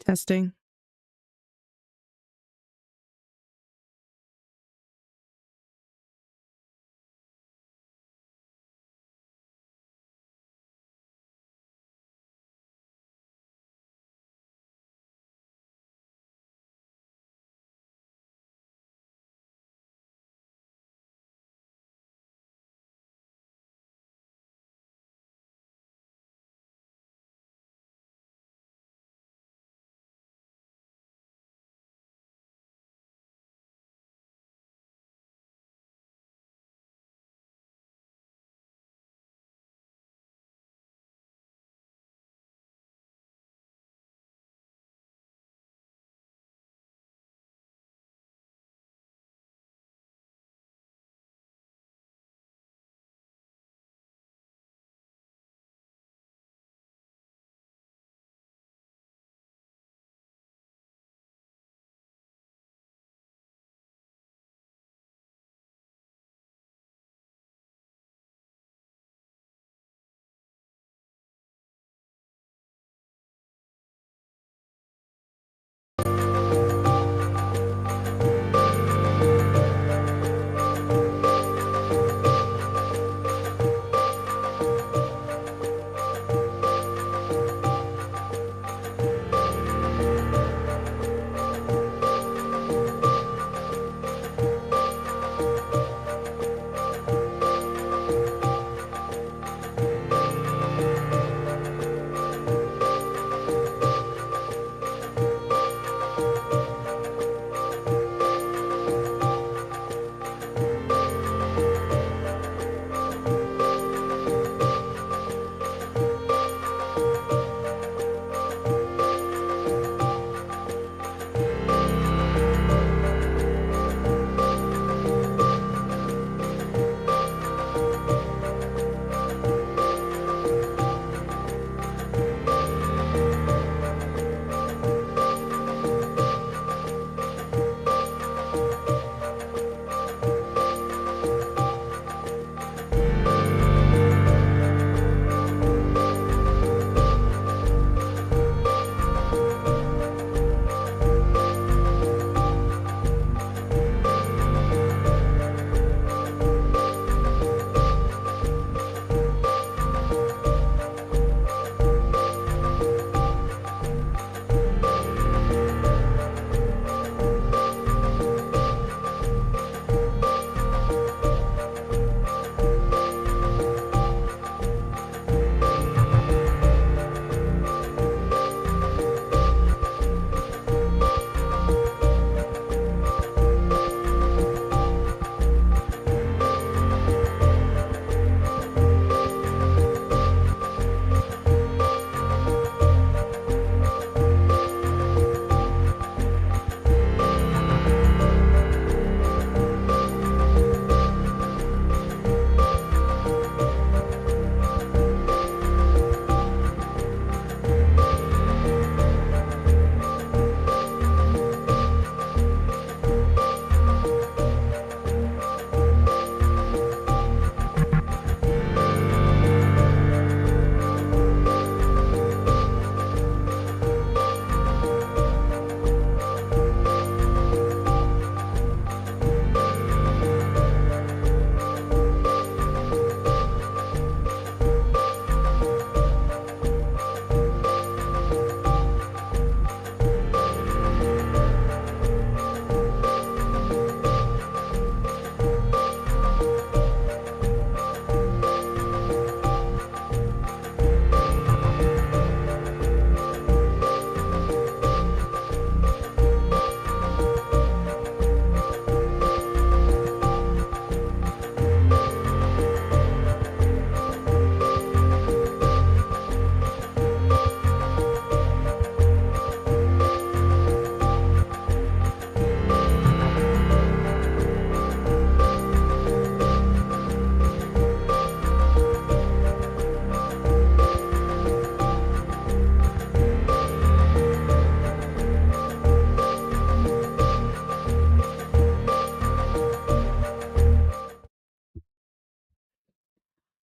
Testing.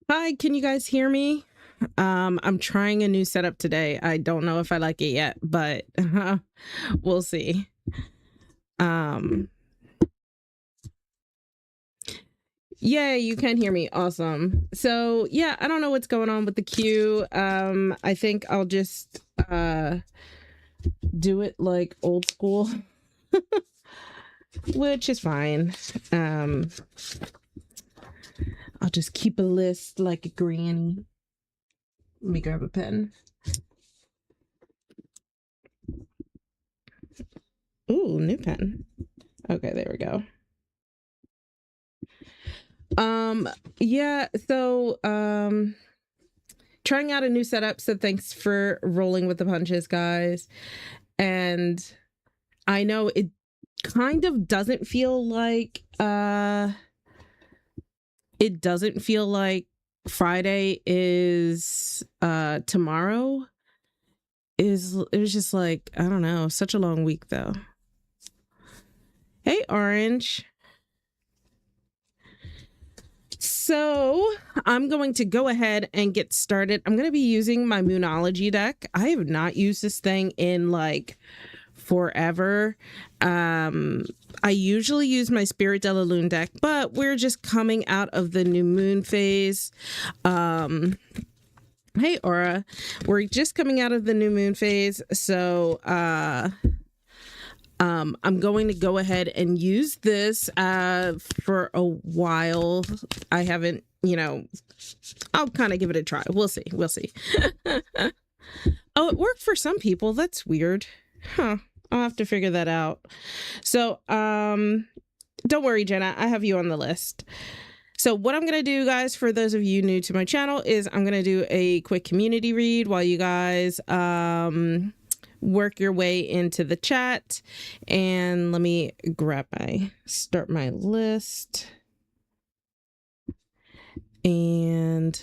Hi, can you guys hear me? I'm trying a new setup today. I don't know if I like it yet, but we'll see. Um, yeah, you can hear me. Awesome. So yeah, I don't know what's going on with the queue. I think I'll just do it like old school, which is fine. I'll just keep a list like a granny. Let me grab a pen. Ooh, new pen. Okay, there we go. Yeah, so trying out a new setup, so thanks for rolling with the punches, guys. And I know it kind of doesn't feel like Friday is tomorrow. It was just like, I don't know, such a long week though. Hey, Orange. So I'm going to go ahead and get started. I'm going to be using my Moonology deck. I have not used this thing in like forever. I usually use my Spirit de la Lune deck, but we're just coming out of the new moon phase. Hey, Aura. We're just coming out of the new moon phase, so I'm going to go ahead and use this for a while. I haven't, I'll kind of give it a try. We'll see. Oh, it worked for some people. That's weird. Huh. I'll have to figure that out. So, don't worry, Jenna. I have you on the list. So what I'm going to do, guys, for those of you new to my channel, is I'm going to do a quick community read while you guys work your way into the chat. And let me start my list. And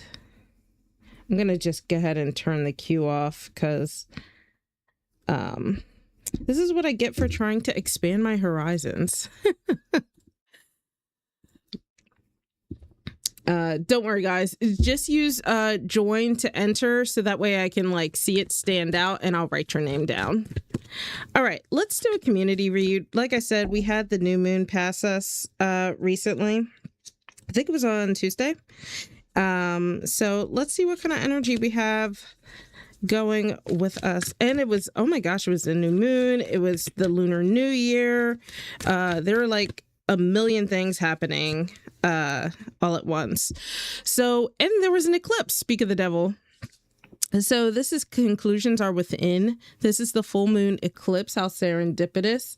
I'm going to just go ahead and turn the queue off because this is what I get for trying to expand my horizons. Don't worry, guys. Just use join to enter so that way I can like see it stand out and I'll write your name down. All right, let's do a community read. Like I said, we had the new moon pass us recently. I think it was on Tuesday. So let's see what kind of energy we have going with us. And it was, oh my gosh, it was the new moon. It was the Lunar New Year. There were like a million things happening all at once. So, and there was an eclipse, speak of the devil. So this is conclusions are within. This is the full moon eclipse, how serendipitous.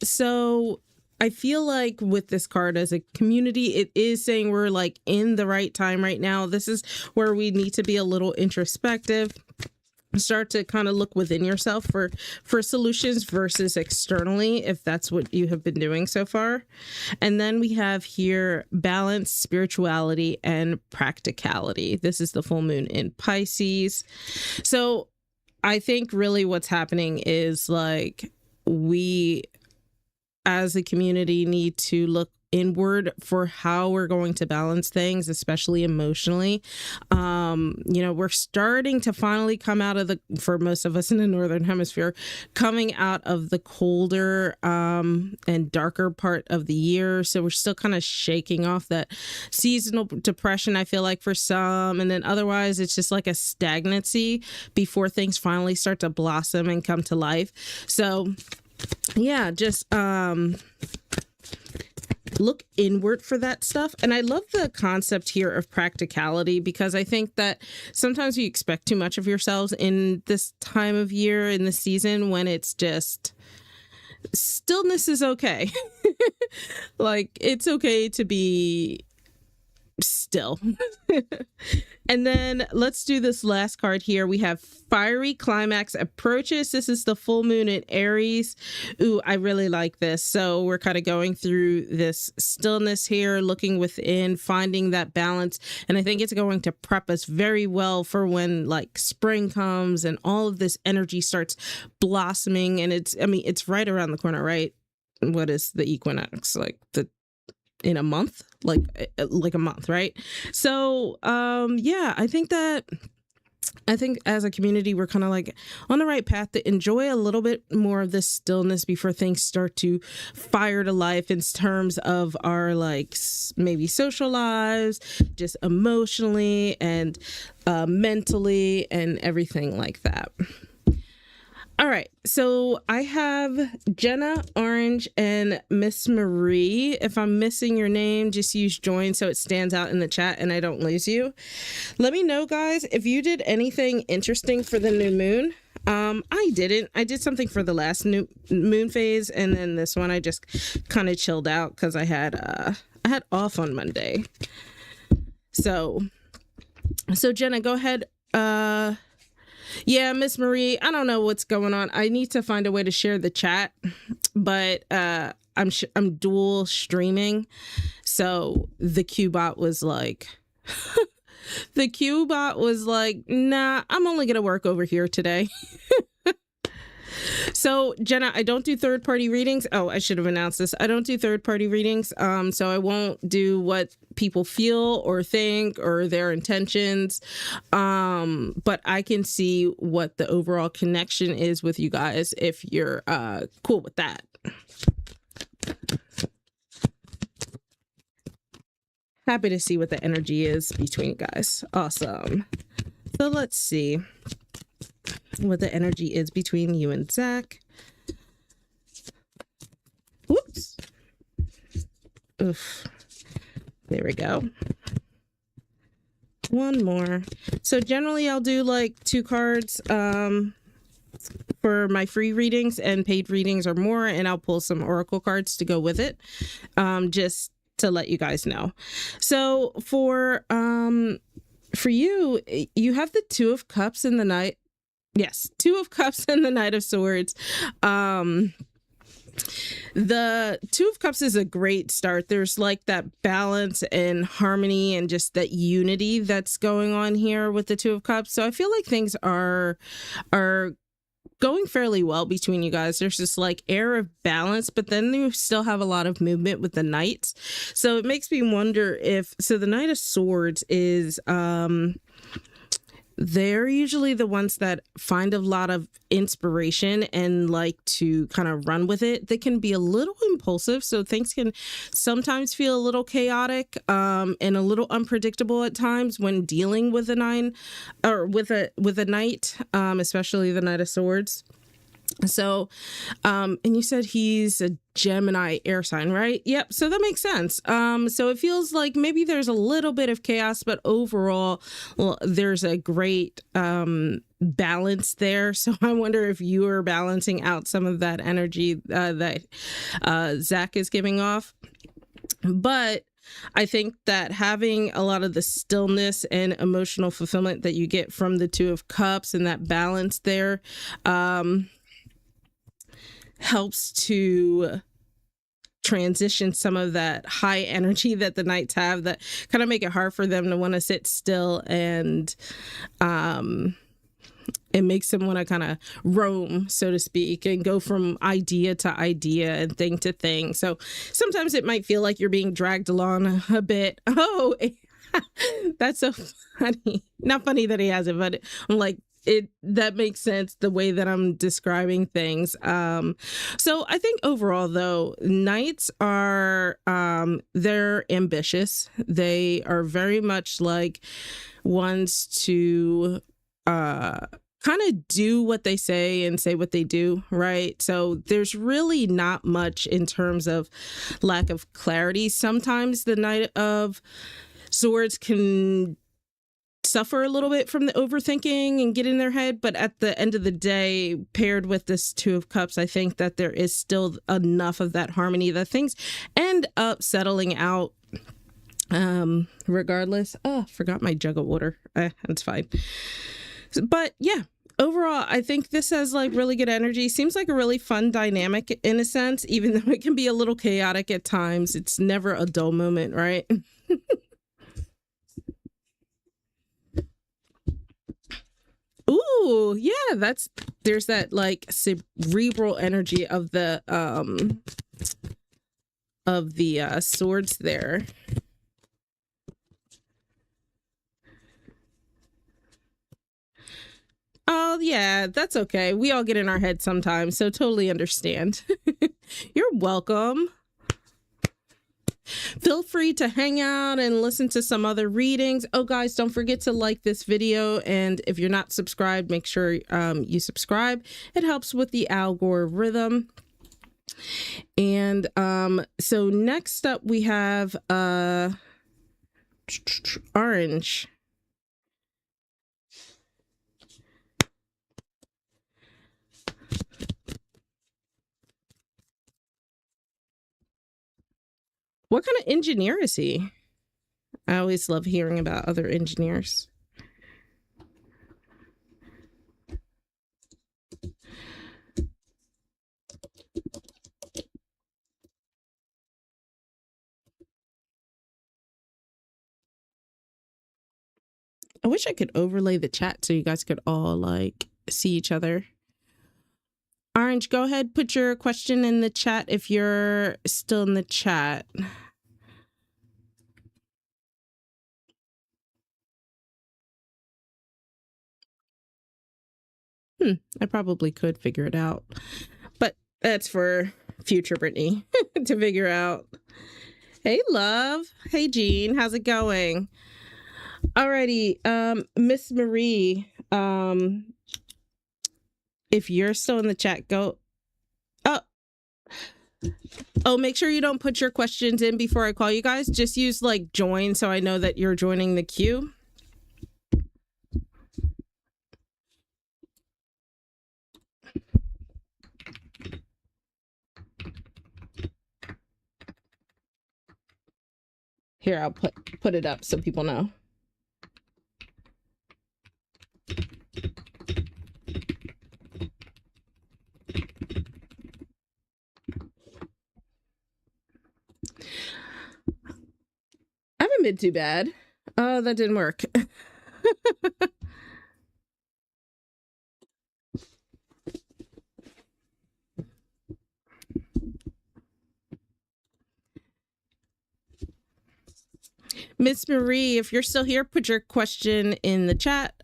So I feel like with this card as a community, it is saying we're like in the right time right now. This is where we need to be a little introspective. Start to kind of look within yourself for solutions versus externally, if that's what you have been doing so far. And then we have here balance, spirituality, and practicality. This is the full moon in Pisces. So I think really what's happening is like we as a community need to look inward for how we're going to balance things, especially emotionally. We're starting to finally come out of for most of us in the Northern Hemisphere, coming out of the colder and darker part of the year. So we're still kind of shaking off that seasonal depression, I feel like, for some. And then otherwise, it's just like a stagnancy before things finally start to blossom and come to life. So yeah, just look inward for that stuff. And I love the concept here of practicality, because I think that sometimes you expect too much of yourselves in this time of year, in the season, when it's just stillness is okay. Like, it's okay to be still. And then let's do this last card here. We have fiery climax approaches. This is the full moon in Aries. Ooh, I really like this. So we're kind of going through this stillness here, looking within, finding that balance. And I think it's going to prep us very well for when like spring comes and all of this energy starts blossoming. And it's right around the corner, right? What is the equinox? Like the in a month, like a month, right? So yeah, I think as a community, we're kind of like on the right path to enjoy a little bit more of this stillness before things start to fire to life in terms of our like maybe social lives, just emotionally and mentally and everything like that. All right, so I have Jenna, Orange, and Miss Marie. If I'm missing your name, just use join so it stands out in the chat and I don't lose you. Let me know, guys, if you did anything interesting for the new moon. I didn't. I did something for the last new moon phase, and then this one I just kind of chilled out because I had off on Monday. So Jenna, go ahead. Yeah, Miss Marie, I don't know what's going on. I need to find a way to share the chat, but I'm dual streaming. So the Qbot was like, nah, I'm only going to work over here today. So Jenna, I don't do third-party readings. Oh, I should have announced this. I don't do third-party readings. So I won't do what people feel or think or their intentions. But I can see what the overall connection is with you guys if you're cool with that. Happy to see what the energy is between you guys. Awesome. So let's see what the energy is between you and Zach. Whoops. Oof. There we go. One more. So generally I'll do like 2 cards for my free readings, and paid readings are more, and I'll pull some oracle cards to go with it, just to let you guys know. So for you, you have the 2 of Cups in the night. Yes, 2 of Cups and the Knight of Swords. The 2 of Cups is a great start. There's like that balance and harmony and just that unity that's going on here with the 2 of Cups. So I feel like things are going fairly well between you guys. There's this like air of balance, but then you still have a lot of movement with the Knights. So it makes me wonder if, so the Knight of Swords is, they're usually the ones that find a lot of inspiration and like to kind of run with it. They can be a little impulsive, so things can sometimes feel a little chaotic and a little unpredictable at times when dealing with a 9 or with a knight, especially the Knight of Swords. So, and you said he's a Gemini air sign, right? Yep. So that makes sense. So it feels like maybe there's a little bit of chaos, but overall, well, there's a great balance there. So I wonder if you are balancing out some of that energy that Zach is giving off. But I think that having a lot of the stillness and emotional fulfillment that you get from the 2 of Cups and that balance there, helps to transition some of that high energy that the Knights have that kind of make it hard for them to want to sit still, and it makes them want to kind of roam, so to speak, and go from idea to idea and thing to thing. So sometimes it might feel like you're being dragged along a bit. Oh, that's so funny. Not funny that he has it, but I'm like, that makes sense the way that I'm describing things. So I think overall though, Knights are they're ambitious. They are very much like ones to kind of do what they say and say what they do, right? So there's really not much in terms of lack of clarity. Sometimes the Knight of Swords can suffer a little bit from the overthinking and get in their head, but at the end of the day, paired with this 2 of Cups, I think that there is still enough of that harmony that things end up settling out regardless. Oh, forgot my jug of water. That's fine. But yeah, overall, I think this has like really good energy. Seems like a really fun dynamic in a sense, even though it can be a little chaotic at times. It's never a dull moment, right? Ooh, yeah, there's that like cerebral energy of the of the swords there. Oh, yeah, that's okay. We all get in our head sometimes, so totally understand. You're welcome. Feel free to hang out and listen to some other readings. Oh, guys, don't forget to like this video. And if you're not subscribed, make sure you subscribe. It helps with the algorithm. And so next up, we have orange. What kind of engineer is he? I always love hearing about other engineers. I wish I could overlay the chat so you guys could all like see each other. Orange, go ahead, put your question in the chat if you're still in the chat. I probably could figure it out, but that's for future Brittany to figure out. Hey, love. Hey, Jean. How's it going? Alrighty, Miss Marie, if you're still in the chat, go. Oh, make sure you don't put your questions in before I call you guys. Just use like join so I know that you're joining the queue. Here, I'll put it up so people know. I haven't been too bad. Oh, that didn't work. Miss Marie, if you're still here, put your question in the chat.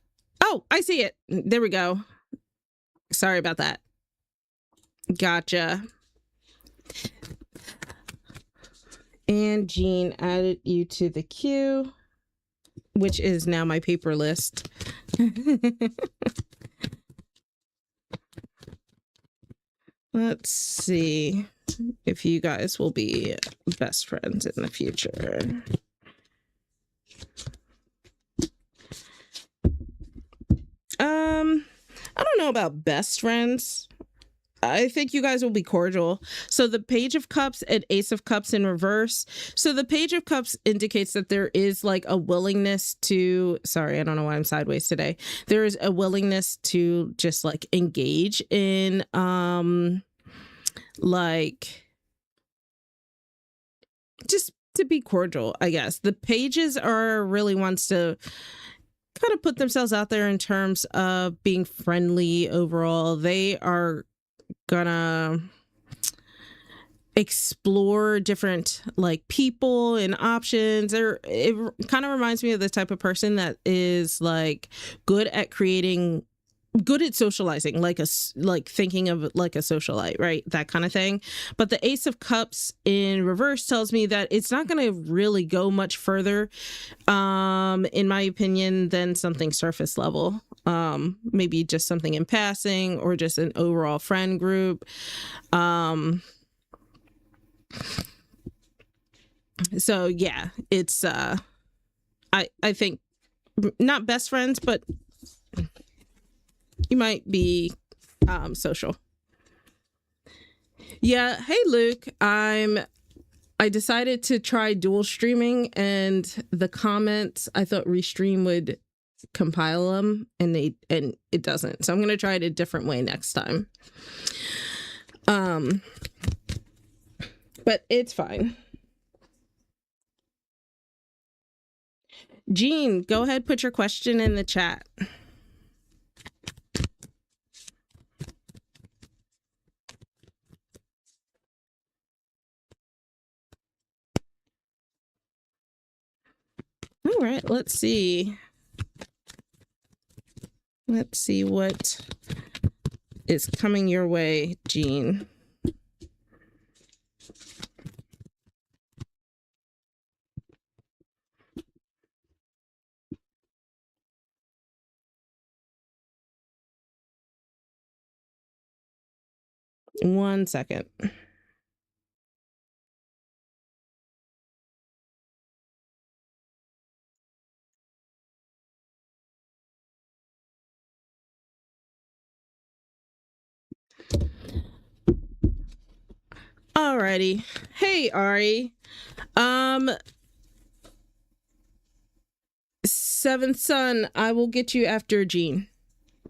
Oh, I see it. There we go. Sorry about that. Gotcha. And Jean added you to the queue, which is now my paper list. Let's see if you guys will be best friends in the future. I don't know about best friends. I think you guys will be cordial. So the Page of Cups and Ace of Cups in reverse. So the Page of Cups indicates that there is like a willingness to, sorry, I don't know why I'm sideways today. There is a willingness to just like engage in like just to be cordial, I guess. The pages are really wants to kind of put themselves out there in terms of being friendly overall. They are gonna explore different like people and options. It kind of reminds me of the type of person that is like good at socializing, like thinking of like a socialite, right? That kind of thing. But the Ace of Cups in reverse tells me that it's not going to really go much further, in my opinion, than something surface level. Maybe just something in passing or just an overall friend group. So yeah, it's I think not best friends, but you might be social. Yeah. Hey, Luke. I decided to try dual streaming, and the comments, I thought Restream would compile them, and it doesn't. So I'm going to try it a different way next time. But it's fine. Jean, go ahead, put your question in the chat. right, let's see. Let's see what is coming your way, Jean. One second. Alrighty. Hey, Ari. Seventh son, I will get you after Jean.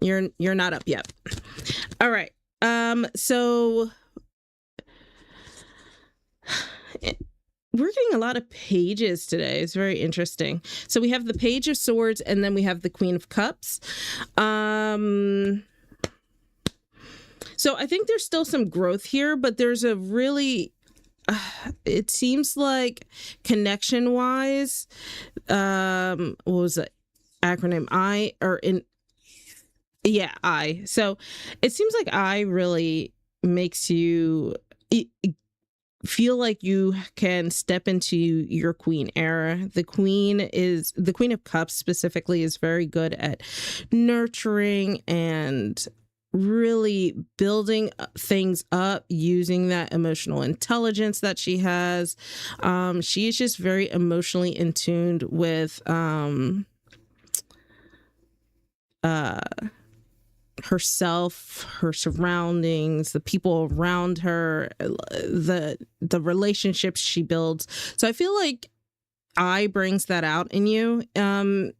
You're not up yet. All right. So we're getting a lot of pages today. It's very interesting. So we have the Page of Swords, and then we have the Queen of Cups. So I think there's still some growth here, but there's a really, it seems like connection wise, what was the acronym? I. So it seems like I really makes you feel like you can step into your queen era. The Queen of Cups specifically is very good at nurturing and really building things up using that emotional intelligence that she has. She is just very emotionally in tune with herself, her surroundings, the people around her, the relationships she builds. So I feel like I brings that out in you in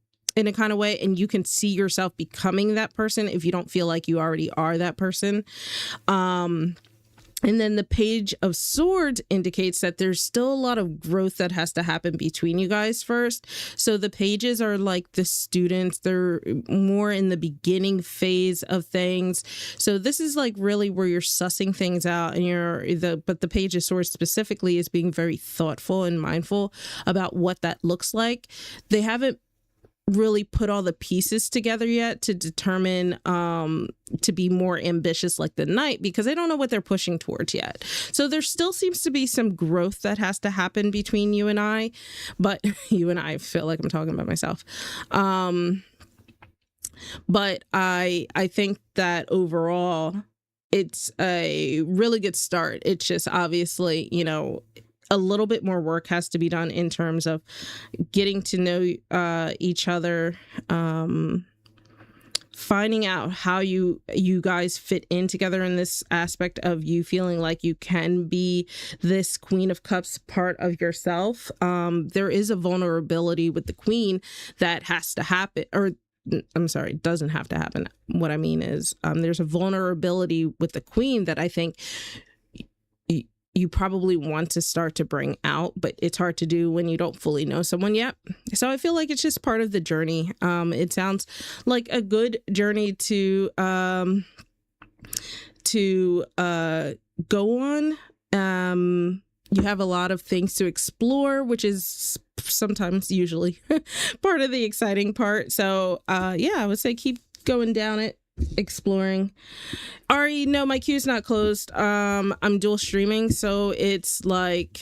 a kind of way, and you can see yourself becoming that person if you don't feel like you already are that person. And then the Page of Swords indicates that there's still a lot of growth that has to happen between you guys first. So the pages are like the students, they're more in the beginning phase of things. So this is like really where you're sussing things out, and but the Page of Swords specifically is being very thoughtful and mindful about what that looks like. They haven't really put all the pieces together yet to determine to be more ambitious like the Knight, because they don't know what they're pushing towards yet. So there still seems to be some growth that has to happen between you and I, but you and I feel like I'm talking about myself. But I think that overall it's a really good start. It's just obviously, a little bit more work has to be done in terms of getting to know each other, finding out how you guys fit in together in this aspect of you feeling like you can be this Queen of Cups part of yourself. There is a vulnerability with the Queen that has to happen, or I'm sorry, doesn't have to happen. What I mean is there's a vulnerability with the Queen that I think you probably want to start to bring out, but it's hard to do when you don't fully know someone yet. So I feel like it's just part of the journey. It sounds like a good journey to go on. You have a lot of things to explore, which is sometimes usually part of the exciting part. So yeah, I would say keep going down it, exploring. Ari, no, my queue's not closed. I'm dual streaming, so it's like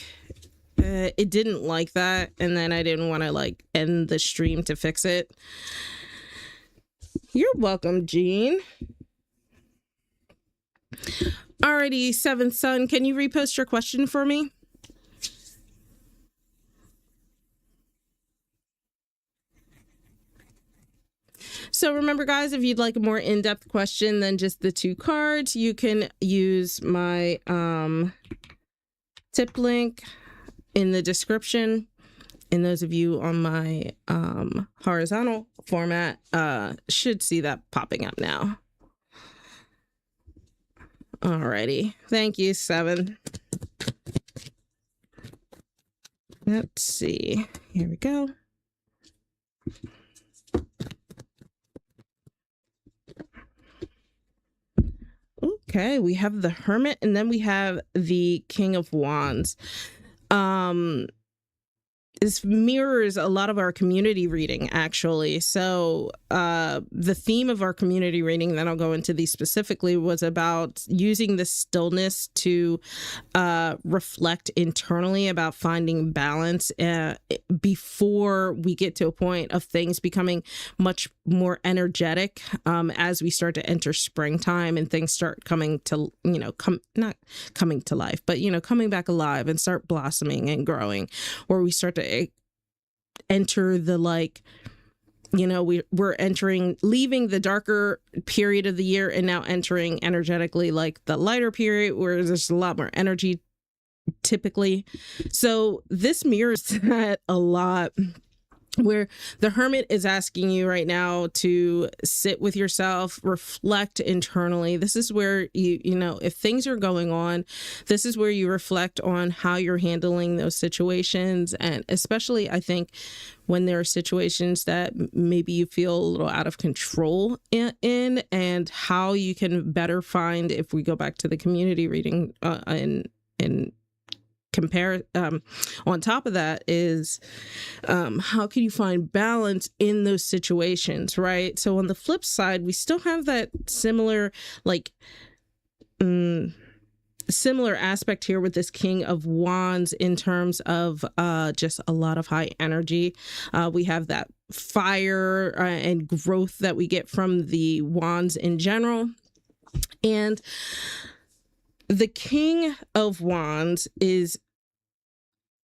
it didn't like that, and then I didn't want to like end the stream to fix it. You're welcome, Jean. Alrighty, Seventh Son, can you repost your question for me? So remember, guys, if you'd like a more in-depth question than just the two cards, you can use my tip link in the description. And those of you on my horizontal format should see that popping up now. Alrighty. Thank you, Seven. Let's see. Here we go. Okay, we have the Hermit, and then we have the King of Wands. this mirrors a lot of our community reading, actually. So the theme of our community reading, that I'll go into these specifically, was about using the stillness to reflect internally about finding balance before we get to a point of things becoming much more energetic as we start to enter springtime and things start coming to, not coming to life, but, coming back alive and start blossoming and growing, where we start to enter the we're entering, leaving the darker period of the year and now entering energetically like the lighter period where there's a lot more energy typically. So this mirrors that a lot, where the Hermit is asking you right now to sit with yourself, reflect internally. This is where if things are going on, this is where you reflect on how you're handling those situations. And especially, I think, when there are situations that maybe you feel a little out of control in, and how you can better find, if we go back to the community reading and compare, on top of that is how can you find balance in those situations, right? So on the flip side, we still have that similar aspect here with this King of Wands in terms of just a lot of high energy. We have that fire and growth that we get from the wands in general. And the King of Wands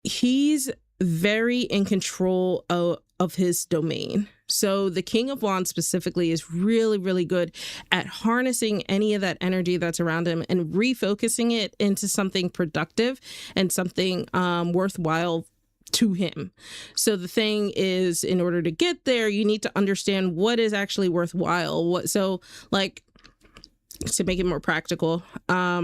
he's very in control of his domain. So the King of Wands specifically is really, really good at harnessing any of that energy that's around him and refocusing it into something productive and something worthwhile to him. So the thing is, in order to get there, you need to understand what is actually worthwhile. To make it more practical, out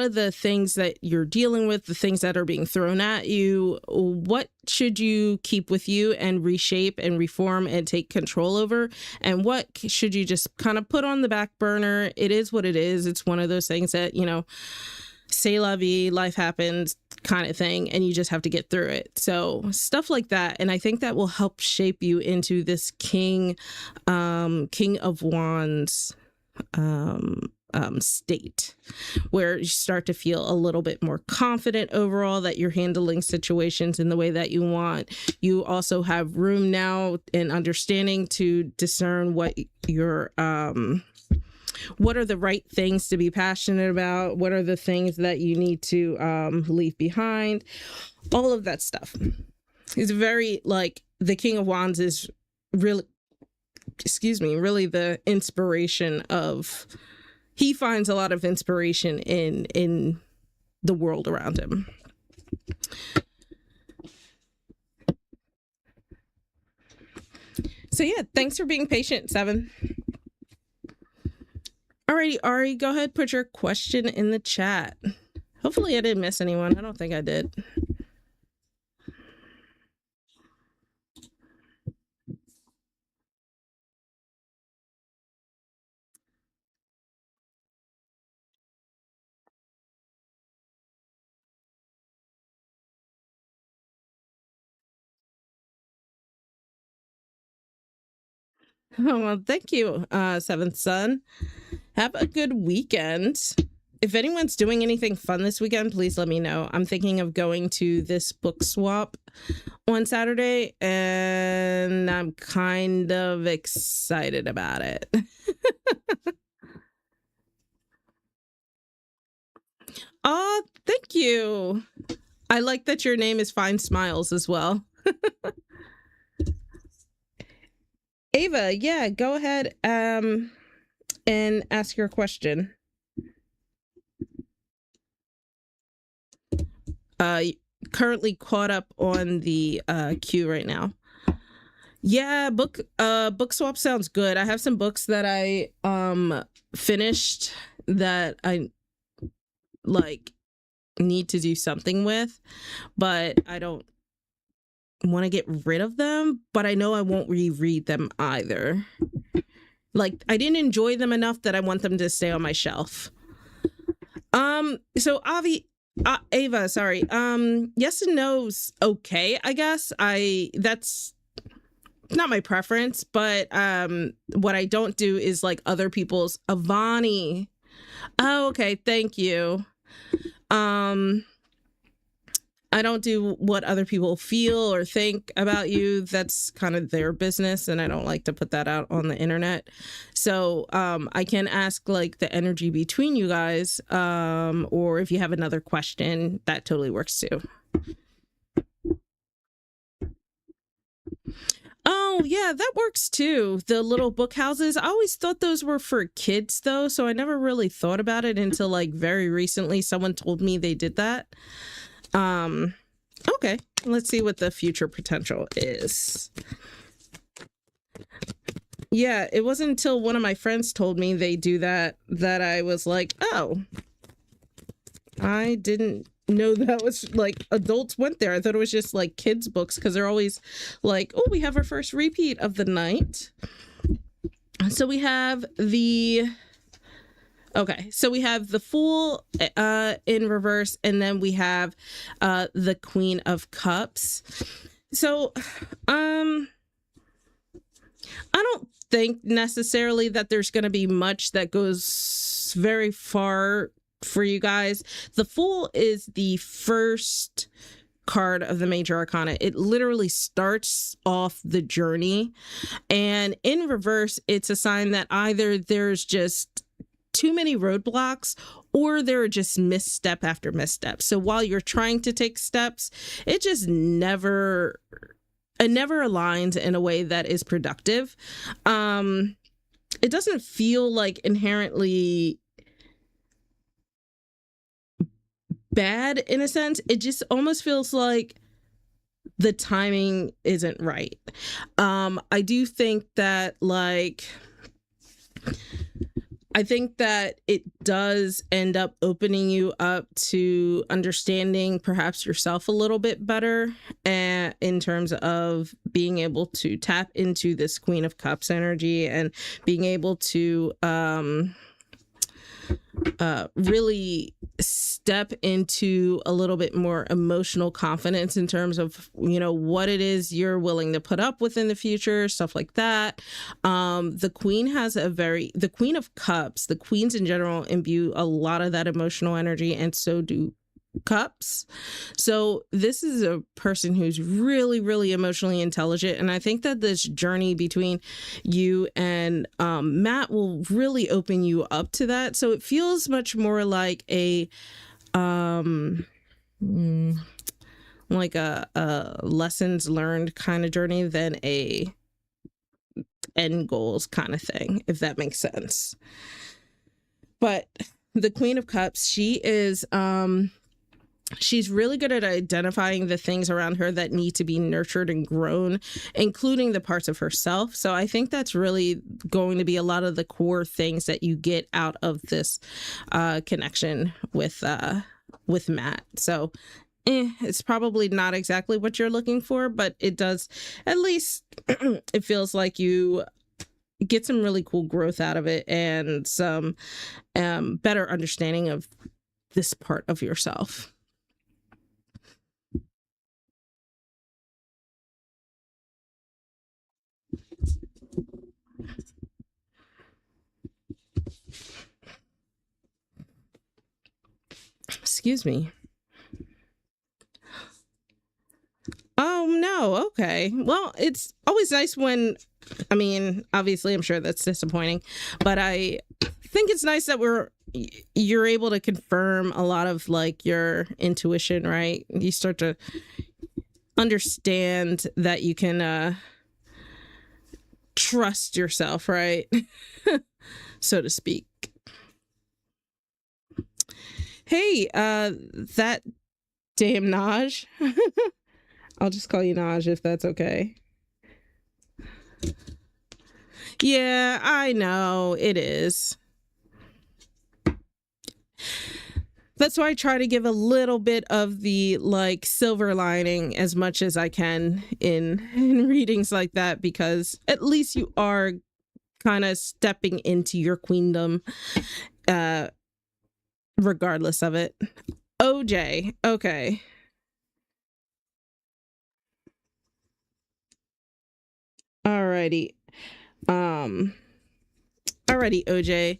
of the things that you're dealing with, the things that are being thrown at you, what should you keep with you and reshape and reform and take control over? And what should you just kind of put on the back burner? It is what it is. It's one of those things that, c'est la vie, life happens kind of thing, and you just have to get through it. So stuff like that. And I think that will help shape you into this King of Wands state, where you start to feel a little bit more confident overall that you're handling situations in the way that you want. You also have room now and understanding to discern what are the right things to be passionate about, what are the things that you need to leave behind, all of that stuff. It's very the King of Wands is really the inspiration of. He finds a lot of inspiration in the world around him. So yeah, thanks for being patient, 7. Alrighty, Ari, go ahead, put your question in the chat. Hopefully I didn't miss anyone. I don't think I did. Oh, well, thank you, Seventh Son. Have a good weekend. If anyone's doing anything fun this weekend, please let me know. I'm thinking of going to this book swap on Saturday, and I'm kind of excited about it. Oh, thank you. I like that your name is Fine Smiles as well. Ava, yeah, go ahead and ask your question. Currently caught up on the queue right now. Yeah, book swap sounds good. I have some books that I finished that I need to do something with, but I don't want to get rid of them, but I know I won't reread them either. I didn't enjoy them enough that I want them to stay on my shelf. So Avi, Ava, sorry. Yes and no's okay, I guess. That's not my preference, but what I don't do is like other people's. Avani. Oh, okay, thank you. Um I don't do what other people feel or think about you. That's kind of their business, and I don't like to put that out on the internet. So I can ask like the energy between you guys, or if you have another question, that totally works too. Oh, yeah, that works too. The little book houses. I always thought those were for kids though, so I never really thought about it until like very recently someone told me they did that. Okay, let's see what the future potential is. Yeah, it wasn't until one of my friends told me they do that that I was like, oh, I didn't know that was like adults went there. I thought it was just like kids books because they're always like, oh, we have our first repeat of the night. So we have the Fool in reverse, and then we have the Queen of Cups. So I don't think necessarily that there's going to be much that goes very far for you guys. The Fool is the first card of the major arcana. It literally starts off the journey, and in reverse it's a sign that either there's just too many roadblocks or there are just misstep after misstep. So while you're trying to take steps, it just never aligns in a way that is productive. It doesn't feel like inherently bad in a sense. It just almost feels like the timing isn't right. I do think that I think that it does end up opening you up to understanding perhaps yourself a little bit better, in terms of being able to tap into this Queen of Cups energy and being able to really step into a little bit more emotional confidence in terms of, you know, what it is you're willing to put up with in the future, stuff like that. The Queen of Cups, the queens in general imbue a lot of that emotional energy, and so do cups. So this is a person who's really, really emotionally intelligent, and I think that this journey between you and Matt will really open you up to that. So it feels much more like a lessons learned kind of journey than a end goals kind of thing, if that makes sense. But the Queen of Cups, she is she's really good at identifying the things around her that need to be nurtured and grown, including the parts of herself. So I think that's really going to be a lot of the core things that you get out of this connection with Matt. So it's probably not exactly what you're looking for, but it does, at least it feels like you get some really cool growth out of it and some better understanding of this part of yourself. Excuse me. Oh, no. Okay. Well, it's always nice when, I mean, obviously, I'm sure that's disappointing, but I think it's nice that you're able to confirm a lot of like your intuition, right? You start to understand that you can trust yourself, right? So to speak. Hey, that damn Naj. I'll just call you Naj if that's okay. Yeah, I know it is. That's why I try to give a little bit of the like silver lining as much as I can in readings like that, because at least you are kind of stepping into your queendom, regardless of it. OJ. Okay. Alrighty. Alrighty, OJ.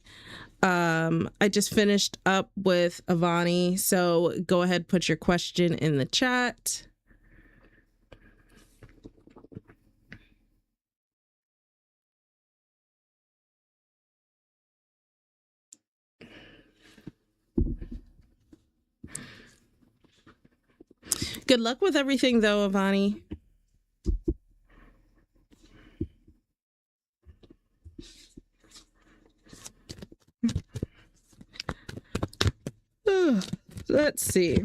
I just finished up with Avani, so go ahead, put your question in the chat. Good luck with everything, though, Avani. Let's see.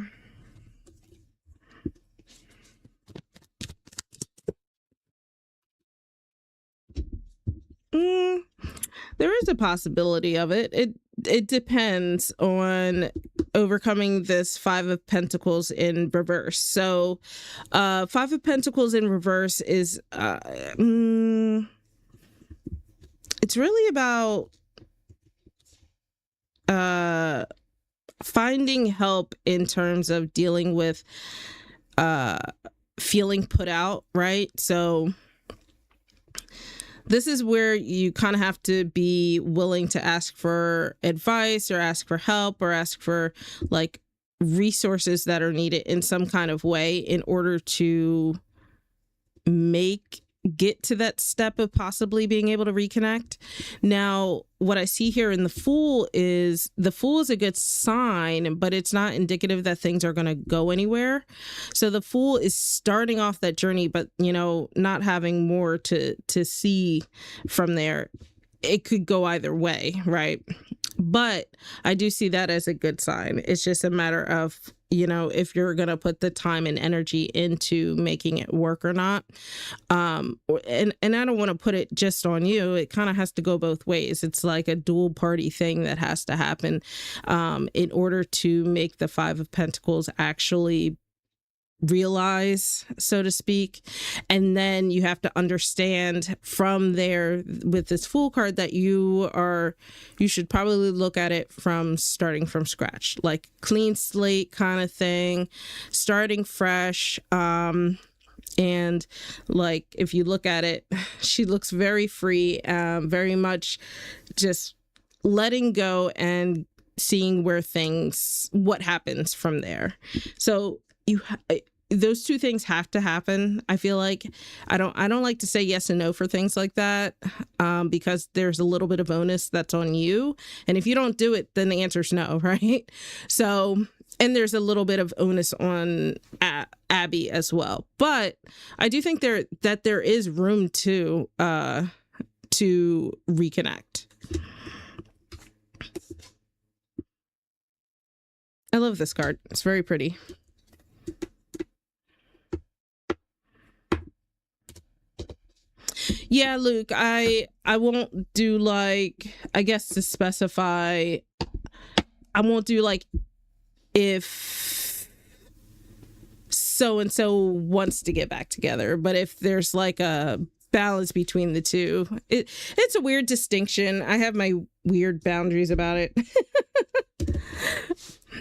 There is a possibility of it. It depends on overcoming this Five of Pentacles in reverse. So, Five of Pentacles in reverse is it's really about finding help in terms of dealing with feeling put out, right? So this is where you kind of have to be willing to ask for advice or ask for help or ask for like resources that are needed in some kind of way in order to get to that step of possibly being able to reconnect. Now, what I see here in the Fool is a good sign, but it's not indicative that things are going to go anywhere. So the Fool is starting off that journey, but not having more to see from there. It could go either way, right? But I do see that as a good sign. It's just a matter of, if you're going to put the time and energy into making it work or not. And I don't want to put it just on you. It kind of has to go both ways. It's like a dual party thing that has to happen in order to make the Five of Pentacles actually realize, so to speak. And then you have to understand from there with this Fool card that you should probably look at it from starting from scratch, like clean slate kind of thing, starting fresh. And like, if you look at it, she looks very free, very much just letting go and seeing what happens from there. So those two things have to happen. I feel like I don't like to say yes and no for things like that, because there's a little bit of onus that's on you, and if you don't do it, then the answer's no, right? So, and there's a little bit of onus on Abby as well. But I do think there is room to reconnect. I love this card. It's very pretty. Yeah, Luke, I won't do like, I guess to specify, I won't do like if so-and-so wants to get back together, but if there's like a balance between the two, it's a weird distinction. I have my weird boundaries about it.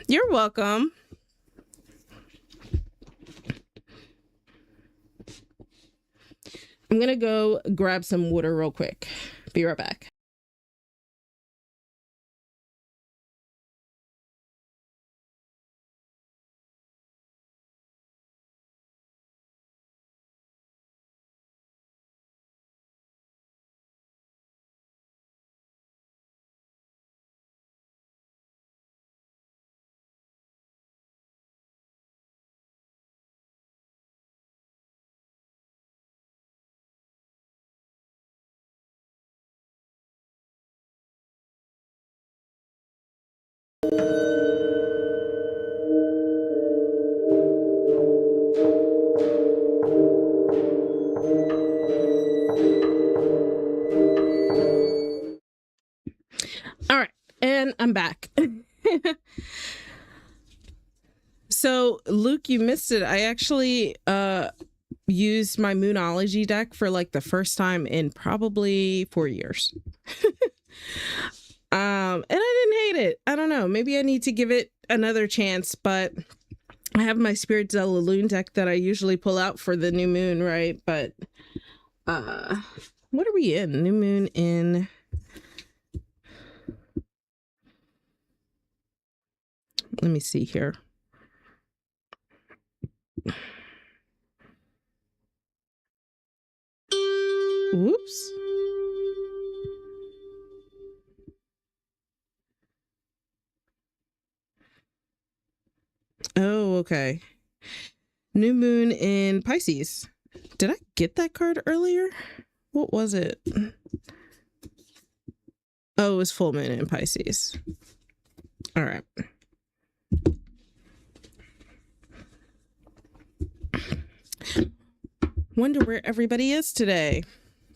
You're welcome. I'm gonna go grab some water real quick. Be right back. All right, and I'm back. So, Luke, you missed it. I actually used my Moonology deck for like the first time in probably 4 years. And I didn't hate it. I don't know. Maybe I need to give it another chance, but I have my Spirit Zella Loon deck that I usually pull out for the new moon, right? But what are we in? New moon in... Let me see here. Whoops. Oh, okay. New moon in Pisces. Did I get that card earlier? What was it? Oh, it was full moon in Pisces. All right. Wonder where everybody is today.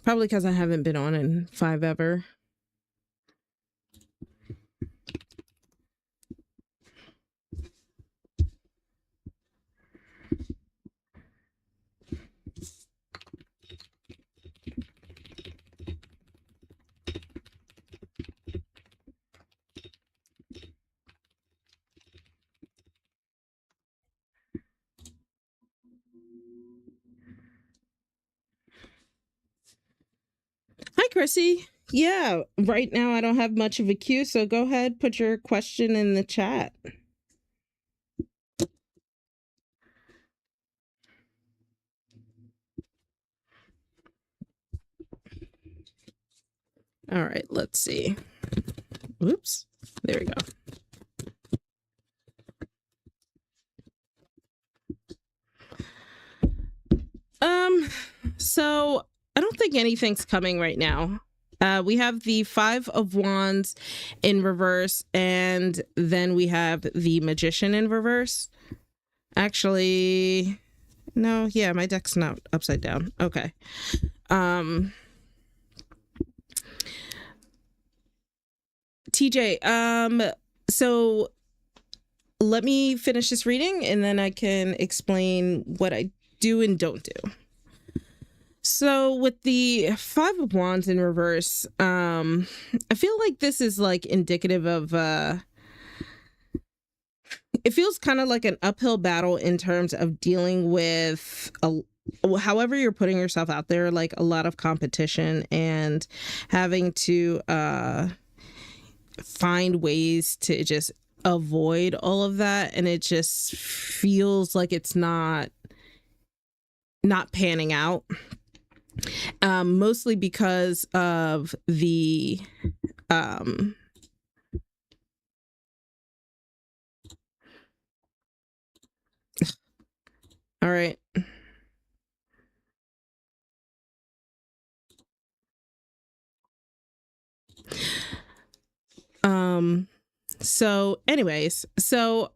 Probably because I haven't been on in 5 ever. Hi, Chrissy. Yeah, right now I don't have much of a queue, so go ahead, put your question in the chat. All right, let's see. Oops, there we go. So I don't think anything's coming right now. We have the 5 of Wands in reverse, and then we have the Magician in reverse. Actually, no, yeah, my deck's not upside down. Okay. TJ, so let me finish this reading and then I can explain what I do and don't do. So with the 5 of Wands in reverse, I feel like this is like indicative of it feels kind of like an uphill battle in terms of dealing with however you're putting yourself out there, like a lot of competition and having to find ways to just avoid all of that, and it just feels like it's not panning out. Mostly because of the all right. So anyways, so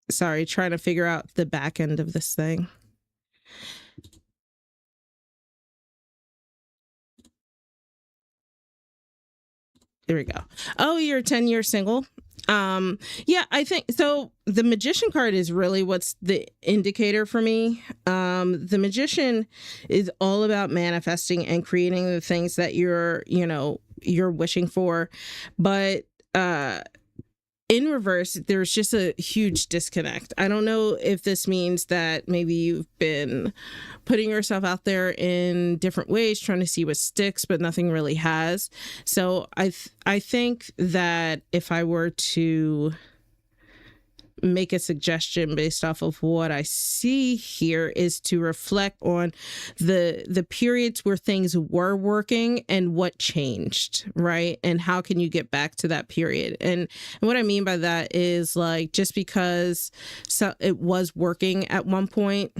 sorry, trying to figure out the back end of this thing. There we go. Oh, you're 10-year single. Yeah, I think so. The Magician card is really what's the indicator for me. The Magician is all about manifesting and creating the things that you're wishing for, but in reverse, there's just a huge disconnect. I don't know if this means that maybe you've been putting yourself out there in different ways, trying to see what sticks, but nothing really has. So I think that if I were to make a suggestion based off of what I see here, is to reflect on the periods where things were working and what changed, right? And how can you get back to that period? And what I mean by that is, like, just because it was working at one point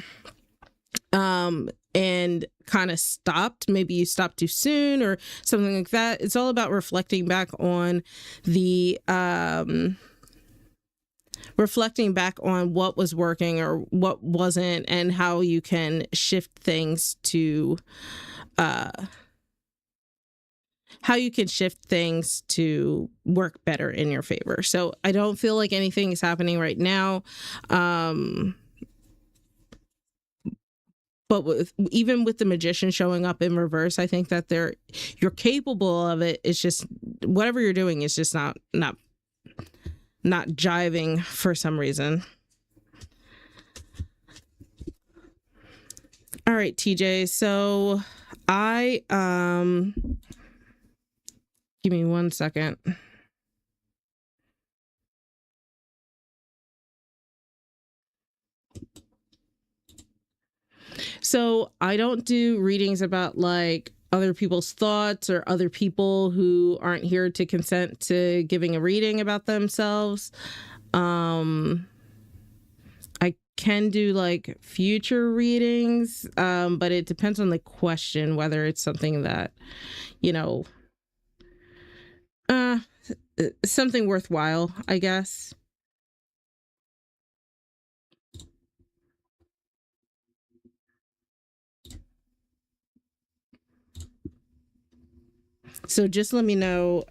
and kind of stopped, maybe you stopped too soon or something like that. It's all about reflecting back on what was working or what wasn't, and how you can shift things to how you can shift things to work better in your favor. So I don't feel like anything is happening right now. But even with the Magician showing up in reverse, I think that you're capable of it. It's just whatever you're doing is just not jiving for some reason. All right, TJ. So give me 1 second. So I don't do readings about like other people's thoughts or other people who aren't here to consent to giving a reading about themselves. I can do like future readings, but it depends on the question, whether it's something that, something worthwhile, I guess. So just let me know.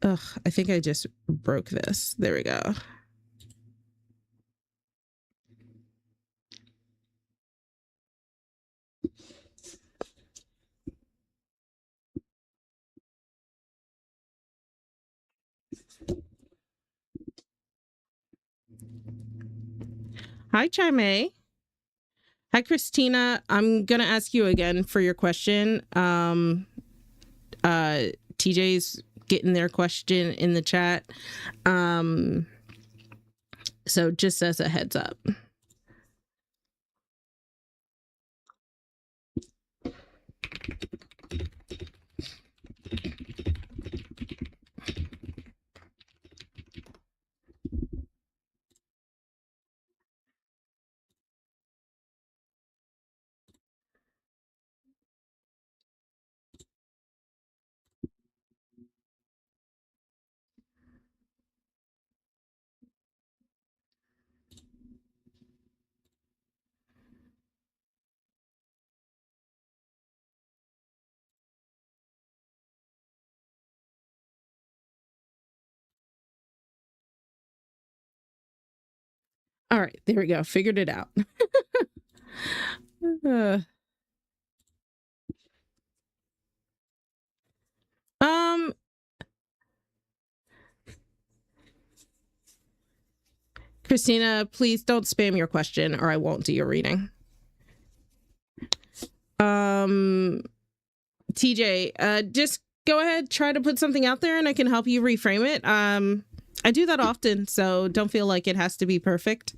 I think I just broke this. There we go. Hi, Chime. Hi, Christina. I'm going to ask you again for your question. TJ's getting their question in the chat. So just as a heads up. All right, there we go. Figured it out. Christina, please don't spam your question or I won't do your reading. TJ, just go ahead, try to put something out there and I can help you reframe it. I do that often, so don't feel like it has to be perfect.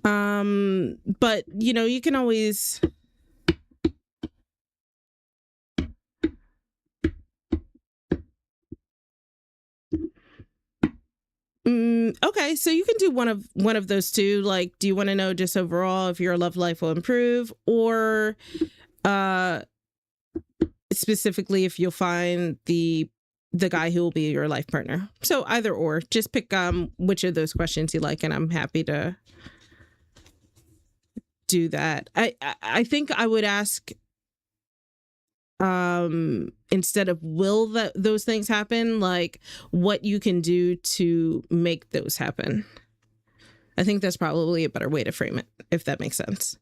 But you can always okay, so you can do one of those two. Like, do you want to know just overall if your love life will improve, or specifically if you'll find the guy who will be your life partner? So either or, just pick which of those questions you like and I'm happy to do that. I think I would ask instead of will those things happen, like what you can do to make those happen. I think that's probably a better way to frame it, if that makes sense.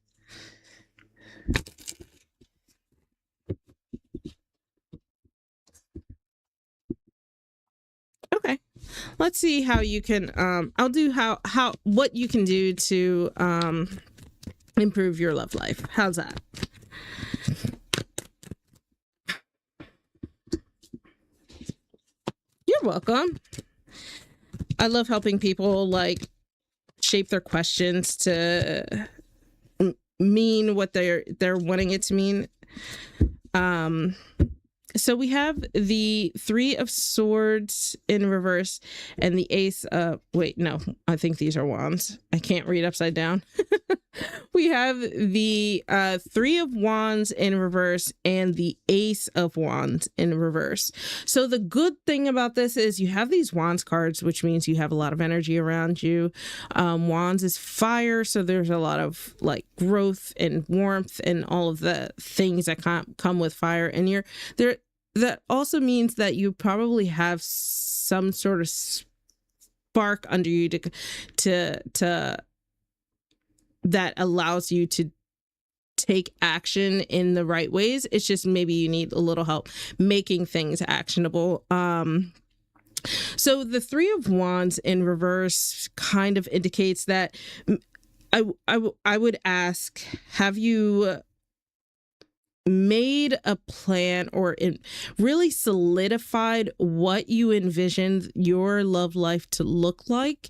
Okay, let's see how you can I'll do what you can do to improve your love life. How's that? You're welcome. I love helping people like shape their questions to mean what they're wanting it to mean. So we have the Three of Swords in reverse and the Ace of, wait, no, I think these are wands. I can't read upside down. We have the Three of Wands in reverse and the Ace of Wands in reverse. So the good thing about this is you have these Wands cards, which means you have a lot of energy around you. Wands is fire, so there's a lot of like growth and warmth and all of the things that come with fire. And you're there. That also means that you probably have some sort of spark under you to that allows you to take action in the right ways. It's just maybe you need a little help making things actionable. So the Three of Wands in reverse kind of indicates that I would ask, have you made a plan or really solidified what you envisioned your love life to look like?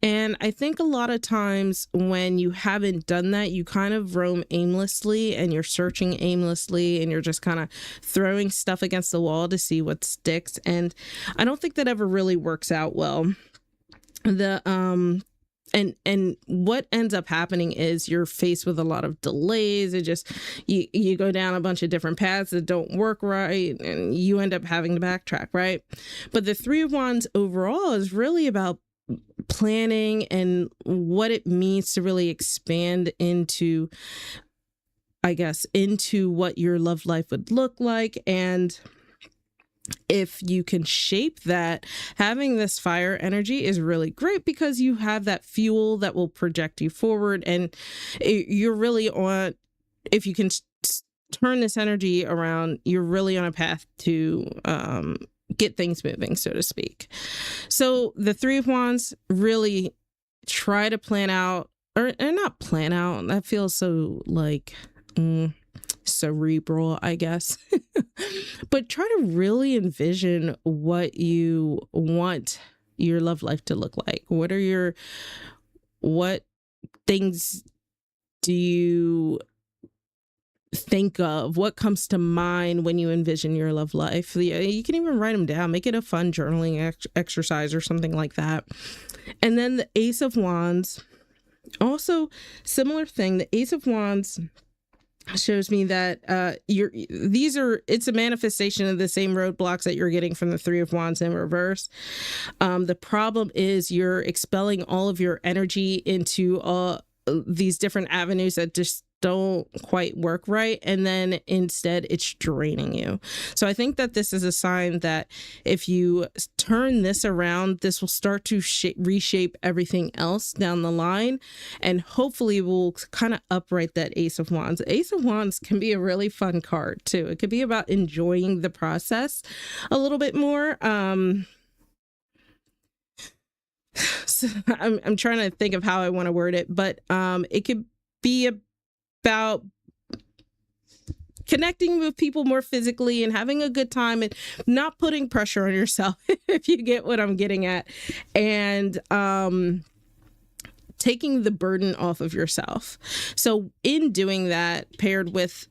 And I think a lot of times when you haven't done that, you kind of roam aimlessly and you're searching aimlessly and you're just kind of throwing stuff against the wall to see what sticks. And I don't think that ever really works out well. And what ends up happening is you're faced with a lot of delays. It just you go down a bunch of different paths that don't work right, and you end up having to backtrack, right? But the Three of Wands overall is really about planning and what it means to really expand into, I guess, into what your love life would look like. And if you can shape that, having this fire energy is really great because you have that fuel that will project you forward. And you're really on, if you can turn this energy around, you're really on a path to get things moving, so to speak. So the Three of Wands, really try to plan out, or not plan out, that feels so like cerebral, I guess. But try to really envision what you want your love life to look like. What things do you think of? What comes to mind when you envision your love life? You can even write them down, make it a fun journaling exercise or something like that. And then the Ace of Wands, also similar thing. The Ace of Wands shows me that it's a manifestation of the same roadblocks that you're getting from the Three of Wands in reverse. The problem is you're expelling all of your energy into these different avenues that just don't quite work right, and then instead it's draining you. So I think that this is a sign that if you turn this around, this will start to reshape everything else down the line, and hopefully will kind of upright that Ace of Wands. Ace of Wands can be a really fun card too. It could be about enjoying the process a little bit more. So I'm trying to think of how I want to word it, but it could be about connecting with people more physically and having a good time and not putting pressure on yourself, if you get what I'm getting at, and taking the burden off of yourself. So in doing that, paired with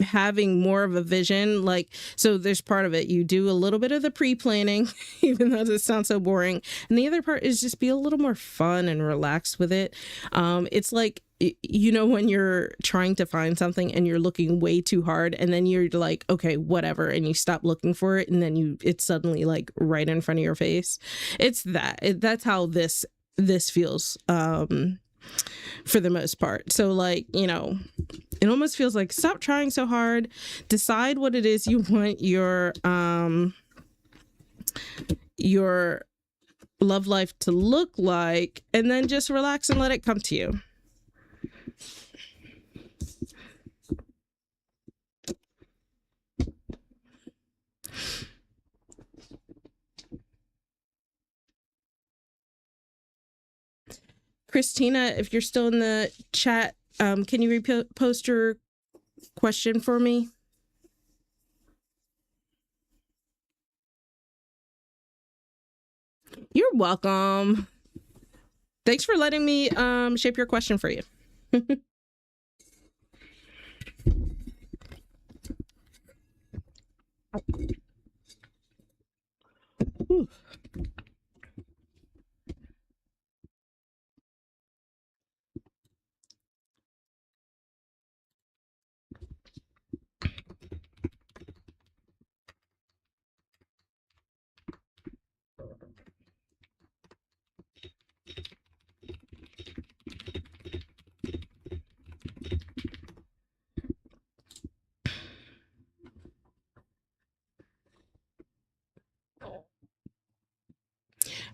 having more of a vision, like, so there's part of it, you do a little bit of the pre-planning, even though this sounds so boring, and the other part is just be a little more fun and relaxed with it. It's like, you know, when you're trying to find something and you're looking way too hard, and then you're like, okay, whatever, and you stop looking for it, and then it's suddenly like right in front of your face. It's that's how this feels for the most part. So like, you know, it almost feels like stop trying so hard, decide what it is you want your love life to look like, and then just relax and let it come to you. Christina, if you're still in the chat, can you repost your question for me? You're welcome. Thanks for letting me shape your question for you.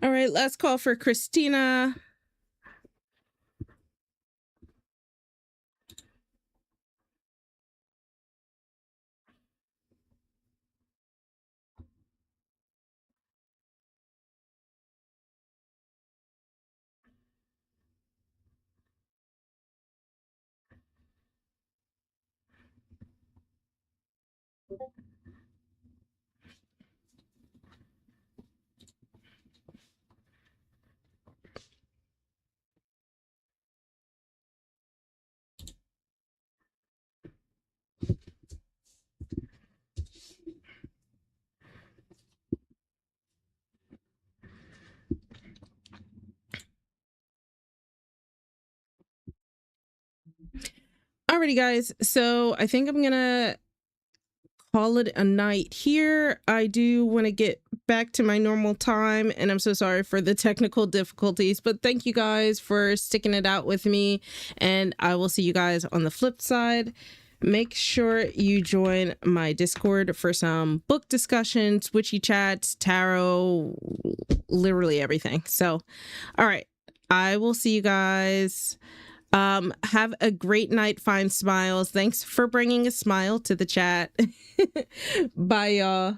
All right, last call for Christina. Alrighty, guys. So I think I'm gonna call it a night here. I do want to get back to my normal time, and I'm so sorry for the technical difficulties, but thank you guys for sticking it out with me, and I will see you guys on the flip side. Make sure you join my Discord for some book discussions, witchy chats, tarot, literally everything. So, all right, I will see you guys. Have a great night. Find smiles. Thanks for bringing a smile to the chat. Bye, y'all.